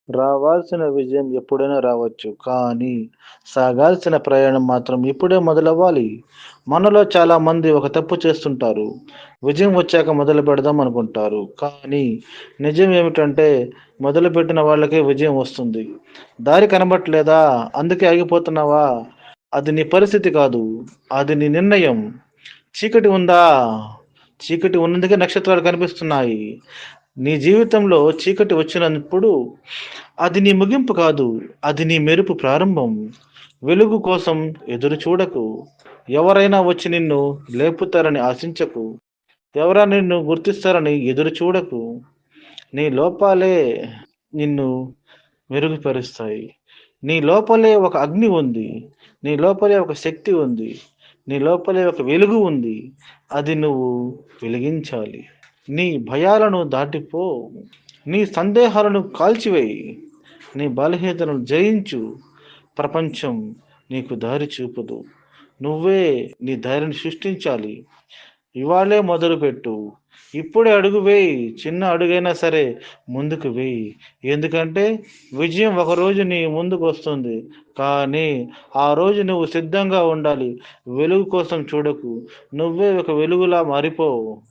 రావాల్సిన విజయం ఎప్పుడైనా రావచ్చు. కానీ, సాగాల్సిన ప్రయాణం మాత్రం ఇప్పుడే మొదలవ్వాలి. మనలో చాలామంది ఒక తప్పు చేస్తుంటారు. విజయం వచ్చాక మొదలుపెడదాం అనుకుంటారు. కానీ, నిజం ఏమిటంటే, మొదలుపెట్టిన వాళ్ళకే విజయం వస్తుంది. దారి కనబడట్లేదా? అందుకే ఆగిపోతున్నావా? అది నీ పరిస్థితి కాదు. అది నీ నిర్ణయం. చీకటి ఉందా? చీకటి ఉన్నందుకే నక్షత్రాలు కనిపిస్తున్నాయి. నీ జీవితంలో చీకటి వచ్చినప్పుడు అది నీ ముగింపు కాదు. అది నీ మెరుపు ప్రారంభం. వెలుగు కోసం ఎదురు చూడకు. ఎవరైనా వచ్చి నిన్ను లేపుతారని ఆశించకు. ఎవరైనా నిన్ను గుర్తిస్తారని ఎదురు చూడకు. నీ లోపాలే నిన్ను మెరుగుపరుస్తాయి. నీ లోపలే ఒక అగ్ని ఉంది. నీ లోపలే ఒక శక్తి ఉంది. నీ లోపలే ఒక వెలుగు ఉంది. అది నువ్వు వెలిగించాలి. నీ భయాలను దాటిపో. నీ సందేహాలను కాల్చివేయి. నీ బలహీనతలను జయించు. ప్రపంచం నీకు దారి చూపదు. నువ్వే నీ ధైర్యాన్ని సృష్టించాలి. ఇవాళే మొదలుపెట్టు. ఇప్పుడే అడుగు వేయి. చిన్న అడుగైనా సరే ముందుకు వేయి. ఎందుకంటే విజయం ఒకరోజు నీ ముందుకు వస్తుంది. కానీ ఆ రోజు నువ్వు సిద్ధంగా ఉండాలి. వెలుగు కోసం చూడకు. నువ్వే ఒక వెలుగులా మారిపో.